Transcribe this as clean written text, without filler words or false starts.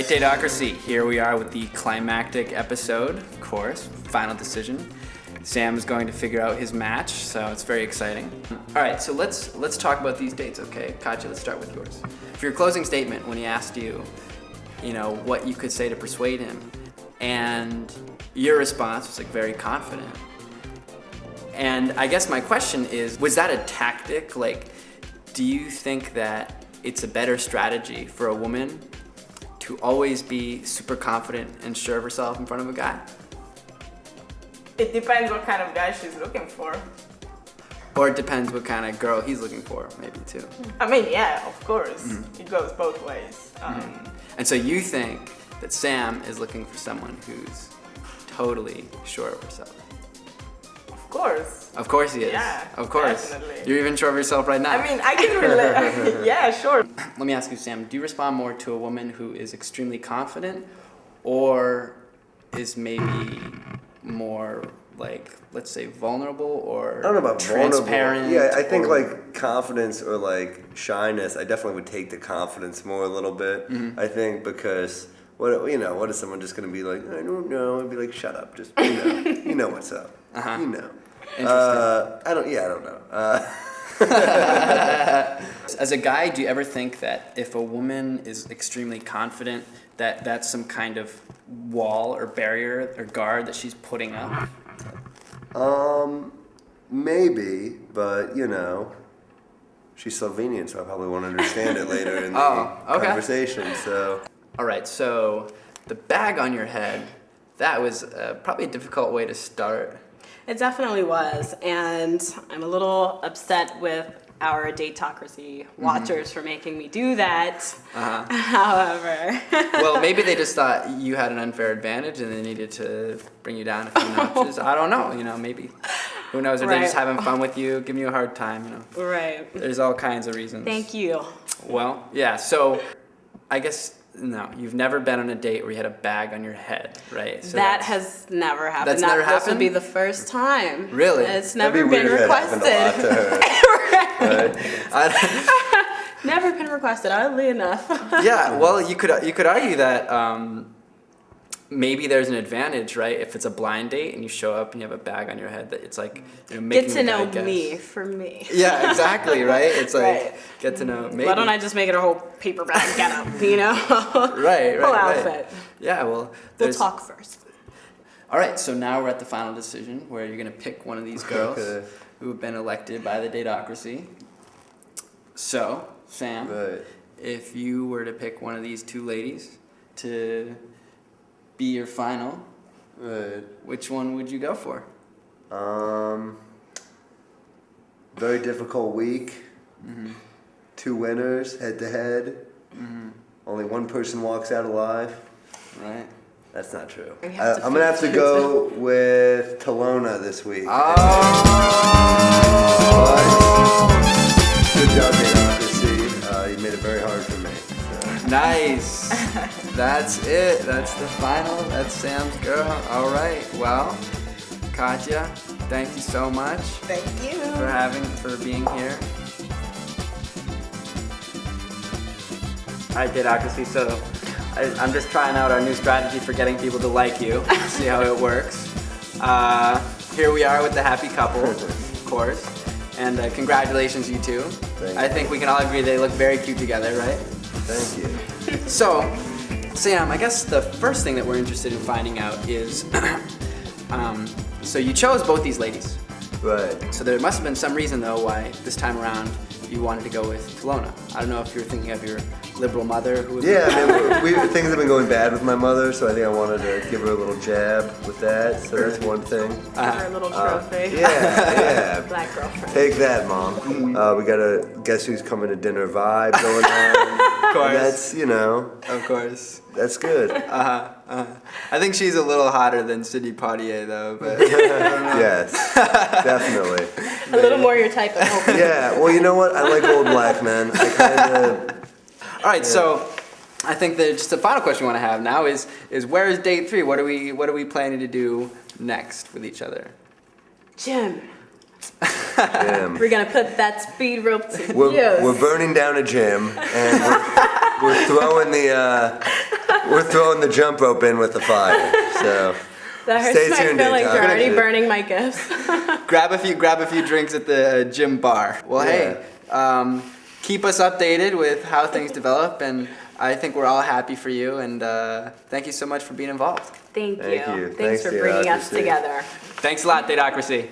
dateocracy. Here we are with the climactic episode, of course, final decision. Sam is going to figure out his match, so it's very exciting. All right, so let's talk about these dates, okay? Katya, let's start with yours. For your closing statement, when he asked you, what you could say to persuade him, and your response was like very confident. And I guess my question is, was that a tactic? Like, do you think that it's a better strategy for a woman to always be super confident and sure of herself in front of a guy? It depends what kind of guy she's looking for. Or it depends what kind of girl he's looking for, maybe too. I mean, yeah, of course. Mm-hmm. It goes both ways. And so you think that Sam is looking for someone who's totally sure of herself? Of course. Of course he is. Yeah, of course. Definitely. You're even sure of yourself right now. I mean, I can relate. Yeah, sure. Let me ask you, Sam, do you respond more to a woman who is extremely confident or is maybe more like, let's say, vulnerable or I don't know about transparent? Vulnerable. Yeah, I think like confidence or like shyness, I definitely would take the confidence more a little bit. Mm-hmm. I think because what is someone just going to be like, I don't know, and be like, shut up, just you know what's up. Uh-huh. Interesting. I don't know. As a guy, do you ever think that if a woman is extremely confident, that that's some kind of wall or barrier or guard that she's putting up? Maybe, but she's Slovenian, so I probably won't understand it later in the conversation. So. All right, so the bag on your head, that was probably a difficult way to start. It definitely was, and I'm a little upset with our dateocracy watchers for making me do that. Uh-huh. However. Well, maybe they just thought you had an unfair advantage and they needed to bring you down a few notches. I don't know, maybe. Who knows? Or they're just having fun with you, giving you a hard time, Right. There's all kinds of reasons. Thank you. Well, yeah, so I guess, no, you've never been on a date where you had a bag on your head, right? So that has never happened. That's never happened? This would be the first time. Really? It's never been requested. Never been requested, oddly enough. Yeah, well, you could argue that maybe there's an advantage, right? If it's a blind date and you show up and you have a bag on your head, that it's like making get to the know guy guess. me for me. Yeah, exactly, right? It's like right. Get to know. Maybe. Why don't I just make it a whole paper bag get up? Right. Whole outfit. Yeah, well, we'll talk first. All right, so now we're at the final decision where you're gonna pick one of these girls who have been elected by the dateocracy. So, Sam, if you were to pick one of these two ladies to be your final, which one would you go for? Very difficult week. Mm-hmm. 2 winners head to head. Mm-hmm. Only one person walks out alive. Right. That's not true. I'm gonna have to go with Talona this week. Oh! Good job, dateocracy. You made it very hard for me. So. Nice. That's it. That's the final. That's Sam's girl. All right. Well, Katya, thank you so much. Thank you. For being here. All right, dateocracy. So I'm just trying out our new strategy for getting people to like you. See how it works. Here we are with the happy couple, of course. And congratulations, you two. I think we can all agree they look very cute together, right? Thank you. So, Sam, I guess the first thing that we're interested in finding out is, so you chose both these ladies. Right. So there must have been some reason, though, why this time around you wanted to go with Talona. I don't know if you were thinking of your liberal mother who was... Yeah, I mean, things have been going bad with my mother, so I think I wanted to give her a little jab with that, so that's one thing. Her little trophy. Yeah. Black girlfriend. Take that, Mom. We got a Guess Who's Coming to Dinner vibe going on. Of course. That's, Of course. That's good. I think she's a little hotter than Sydney Poitier, though, but... I don't know. Yes, definitely. A little more your type, I hope. Yeah, well, you know what? I like old black men. I kind of... All right, so I think that just the final question we want to have now is where is date 3? What are we planning to do next with each other? Gym. Gym. We're gonna put that speed rope to use. We're burning down a gym, and we're throwing the We're throwing the jump rope in with the fire. So That hurts Stay my tuned, feelings. Dave. You're already Gonna- burning my gifts. grab a few drinks at the gym bar. Well, hey, keep us updated with how things develop, and I think we're all happy for you. And thank you so much for being involved. Thank Thank you. Thanks Thanks, for bringing us Dateocracy. together. Thanks a lot, Dateocracy.